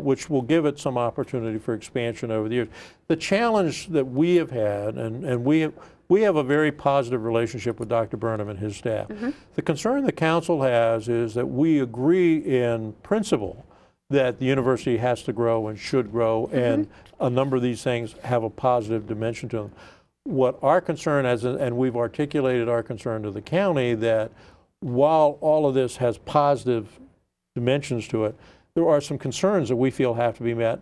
which will give it some opportunity for expansion over the years. The challenge that we have had, and we have a very positive relationship with Dr. Burnham and his staff. The concern the council has is that we agree in principle that the university has to grow and should grow, and a number of these things have a positive dimension to them. What our concern is, and we've articulated our concern to the county, that while all of this has positive dimensions to it, there are some concerns that we feel have to be met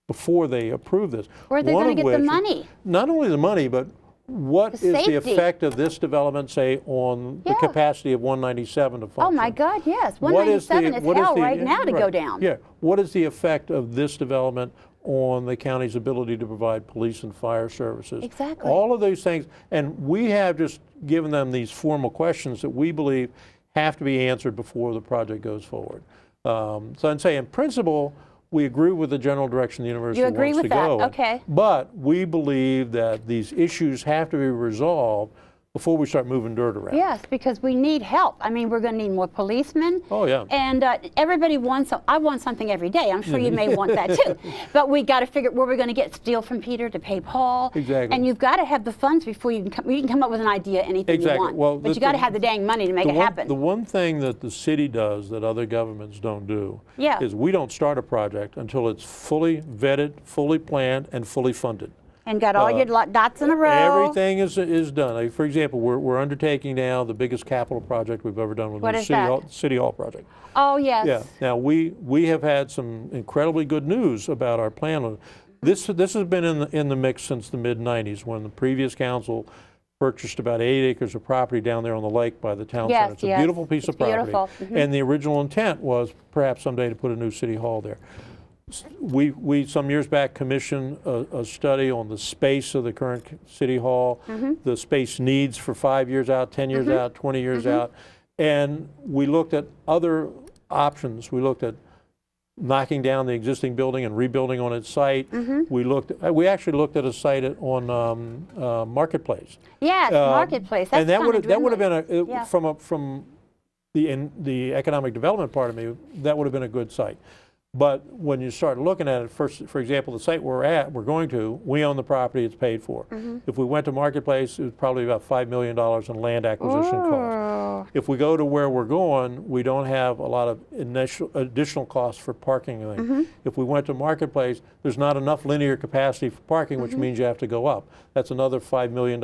before they approve this. Where are they going to get the money? Not only the money, but what is the effect of this development, say, on the capacity of 197 to function? Oh my God, yes. 197 is hell right now to go down. Yeah. What is the effect of this development on the county's ability to provide police and fire services? Exactly. All of those things. And we have just given them these formal questions that we believe have to be answered before the project goes forward. So I'd say in principle, we agree with the general direction the university wants to go. You agree with that, okay. But we believe that these issues have to be resolved before we start moving dirt around. Yes, because we need help. I mean, we're going to need more policemen. Oh, yeah. And everybody wants, I want something every day. I'm sure you may want that too. But we got to figure where we're going to get steel from Peter to pay Paul. Exactly. And you've got to have the funds before you can come up with an idea, anything you want. Well, but you got to have the dang money to make it happen. The one thing that the city does that other governments don't do is we don't start a project until it's fully vetted, fully planned, and fully funded. And got all your dots in a row. Everything is done. Like, for example, we're undertaking now the biggest capital project we've ever done with the City Hall project. Oh, yes. Yeah. Now, we have had some incredibly good news about our plan. This has been in the mix since the mid-'90s, when the previous council purchased about 8 acres of property down there on the lake by the town center. It's a beautiful piece of property. Beautiful. And the original intent was perhaps someday to put a new city hall there. We some years back commissioned a study on the space of the current city hall, the space needs for 5 years out, 10 years out, 20 years out, and we looked at other options. We looked at knocking down the existing building and rebuilding on its site. We actually looked at a site on Marketplace. Yes, Marketplace. That's and that would have been from the economic development part of me, that would have been a good site. But when you start looking at it, first, for example, the site we're going to, we own the property, it's paid for. If we went to Marketplace, it was probably about $5 million in land acquisition costs. If we go to where we're going, we don't have a lot of additional costs for parking. If we went to Marketplace, there's not enough linear capacity for parking, which means you have to go up. That's another $5 million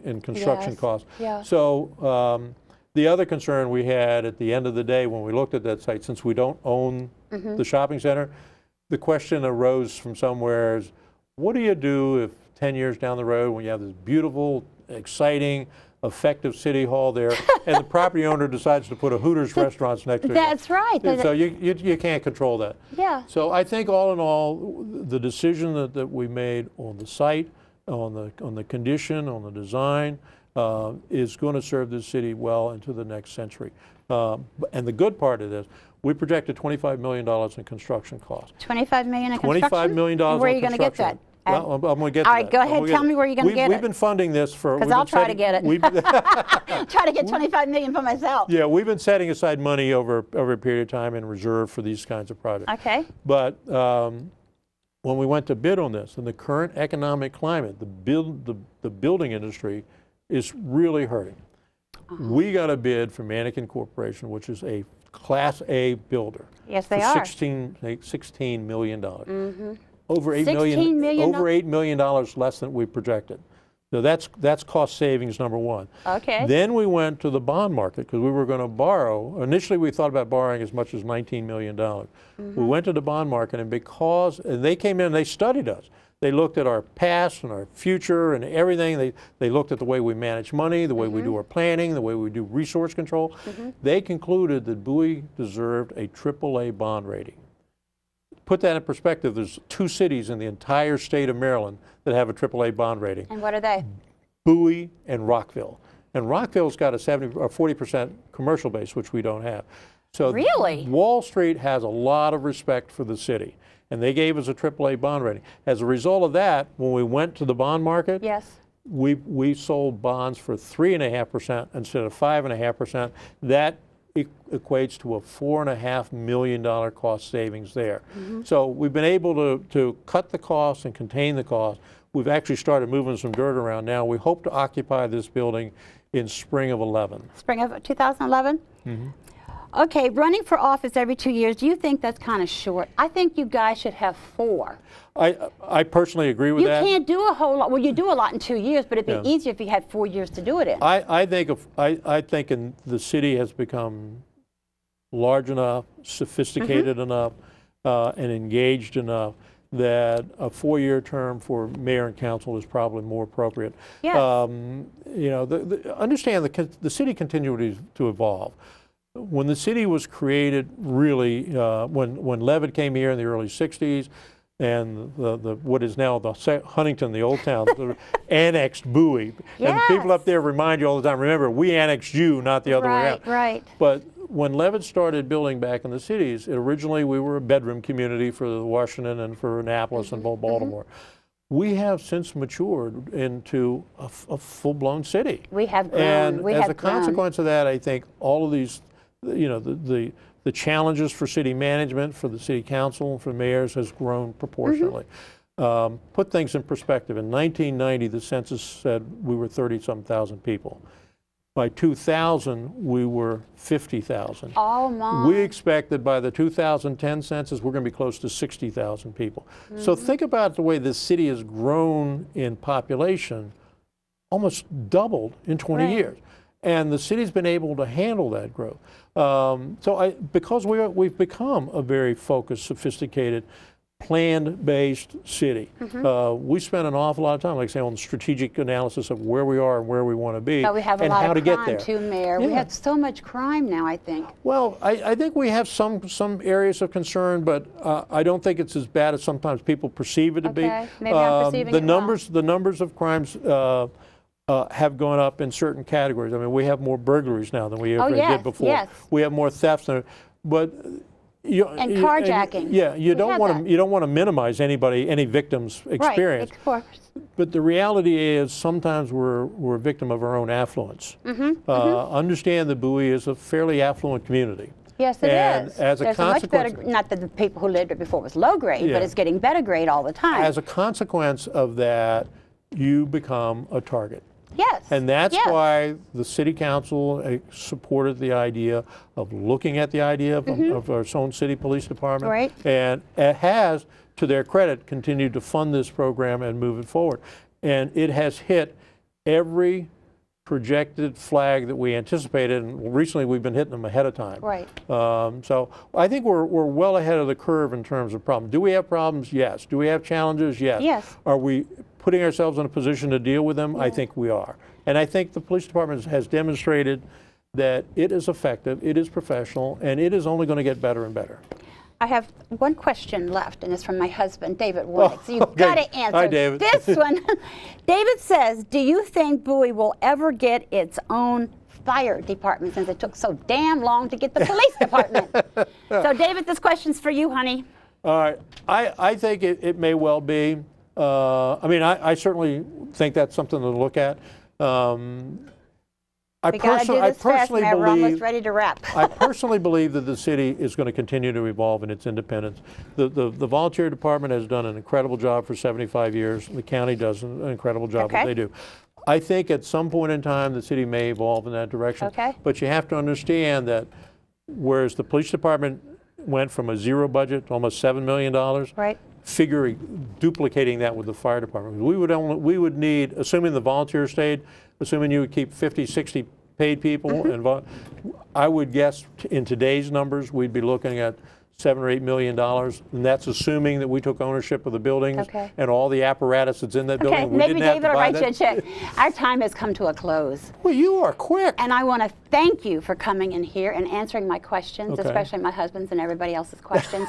in construction costs. So the other concern we had at the end of the day when we looked at that site, since we don't own the shopping center, the question arose from somewhere is, what do you do if 10 years down the road, when you have this beautiful, exciting, effective city hall there, and the property owner decides to put a Hooters restaurant next to it? That's right. So you can't control that. Yeah. So I think all in all, the decision that we made on the site, on the condition, on the design, is going to serve this city well into the next century. And the good part of this, we projected $25 million in construction costs. $25 million in construction? $25 million in construction. Where are you going to get that? Well, I'm going to get to that. All right, go ahead. Tell me where you're going to get it. We've been funding this for... Because I'll try to get it. Try to get $25 million for myself. Yeah, we've been setting aside money over a period of time in reserve for these kinds of projects. Okay. But when we went to bid on this, in the current economic climate, the building industry is really hurting. We got a bid from Mannequin Corporation, which is a Class A builder. Yes, they are. $16 million. Over $8 million less than we projected. So that's cost savings number one. Okay. Then we went to the bond market because we were going to borrow. Initially, we thought about borrowing as much as $19 million. We went to the bond market, and they came in and they studied us. They looked at our past and our future and everything. They looked at the way we manage money, the way we do our planning, the way we do resource control. They concluded that Bowie deserved a AAA bond rating. Put that in perspective, there's 2 cities in the entire state of Maryland that have a AAA bond rating. And what are they? Bowie and Rockville. And Rockville's got a 40% commercial base, which we don't have. So really? Wall Street has a lot of respect for the city. And they gave us a AAA bond rating. As a result of that, when we went to the bond market, we sold bonds for 3.5% instead of 5.5%. That equates to a $4.5 million cost savings there. So we've been able to cut the costs and contain the costs. We've actually started moving some dirt around now. We hope to occupy this building in spring of 11. Spring of 2011? Okay, running for office every 2 years, do you think that's kind of short? I think you guys should have 4. I personally agree with that. You can't do a whole lot. Well, you do a lot in 2 years, but it'd be easier if you had 4 years to do it in. I think the city has become large enough, sophisticated enough, and engaged enough that a 4-year term for mayor and council is probably more appropriate. Yes. You know, understand the city continues to evolve. When the city was created, really, when Levitt came here in the early 60s, and the what is now the Huntington, the old town, the annexed Bowie. Yes. And the people up there remind you all the time, remember, we annexed you, not the other way out. Right. But when Levitt started building back in the cities, originally we were a bedroom community for Washington and for Annapolis and Baltimore. We have since matured into a full-blown city. We have grown. And as a consequence of that, I think all of these, you know, the challenges for city management, for the city council, for mayors has grown proportionally. Put things in perspective. In 1990, the census said we were 30-some thousand people. By 2000, we were 50,000. Oh my. We expect that by the 2010 census, we're going to be close to 60,000 people. So think about the way this city has grown in population, almost doubled in 20 years. And the city's been able to handle that growth. Because we've become a very focused, sophisticated, planned-based city. We spend an awful lot of time, like I say, on strategic analysis of where we are and where we want to be, But we have a and lot how of to get crime there. too, Mayor. We have so much crime now, I think. Well, I think we have some areas of concern, but I don't think it's as bad as sometimes people perceive it to be. Okay, maybe I'm perceiving it wrong. The numbers of crimes have gone up in certain categories. I mean, we have more burglaries now than we ever did before. Yes. We have more thefts, but And carjacking. You don't want to minimize any victim's experience. Right, of course. But the reality is sometimes we're a victim of our own affluence. Understand that Bowie is a fairly affluent community. Yes, it and is. As a There's consequence, a much better, not that the people who lived it before was low grade, but it's getting better grade all the time. As a consequence of that, you become a target. Yes. And that's why the city council supported the idea of looking at the idea of our own city police department. Right. And it has, to their credit, continued to fund this program and move it forward. And it has hit every projected flag that we anticipated, and recently we've been hitting them ahead of time. Right. So I think we're well ahead of the curve in terms of problems. Do we have problems? Yes. Do we have challenges? Yes. Yes. Are we putting ourselves in a position to deal with them? I think we are. And I think the police department has demonstrated that it is effective, it is professional, and it is only going to get better and better. I have one question left, and it's from my husband, David Warnick. So you've got to answer Hi, David. this one. David says, do you think Bowie will ever get its own fire department since it took so damn long to get the police department? So, David, this question's for you, honey. All right. I think it may well be. I mean, I certainly think that's something to look at. We got to do this fast, Mayor. We're almost ready to wrap. I personally believe that the city is going to continue to evolve in its independence. The volunteer department has done an incredible job for 75 years. The county does an incredible job what they do. I think at some point in time the city may evolve in that direction. But you have to understand that whereas the police department went from a zero budget to almost $7 million, duplicating that with the fire department. We would need, assuming the volunteers stayed, assuming you would keep 50, 60 paid people, and I would guess in today's numbers we'd be looking at $7 or $8 million, and that's assuming that we took ownership of the buildings and all the apparatus that's in that building. We Maybe didn't have David to will buy write you a check. Our time has come to a close. Well, you are quick. And I want to thank you for coming in here and answering my questions, especially my husband's and everybody else's questions.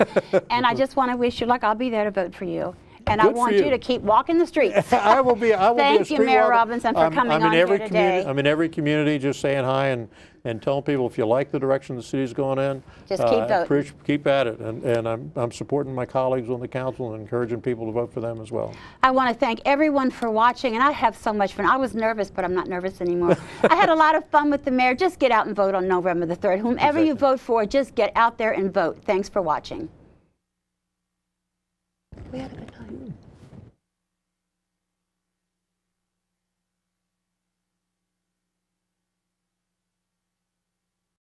And I just want to wish you luck. I'll be there to vote for you. And I want you to keep walking the streets. I will be a Thank street you, Mayor walker. Robinson, for coming on here today. I'm in every community just saying hi and telling people if you like the direction the city's going in, just keep voting. Keep at it. And I'm supporting my colleagues on the council and encouraging people to vote for them as well. I want to thank everyone for watching, and I have so much fun. I was nervous, but I'm not nervous anymore. I had a lot of fun with the mayor. Just get out and vote on November the 3rd. Whomever you vote for, just get out there and vote. Thanks for watching. We had a good time.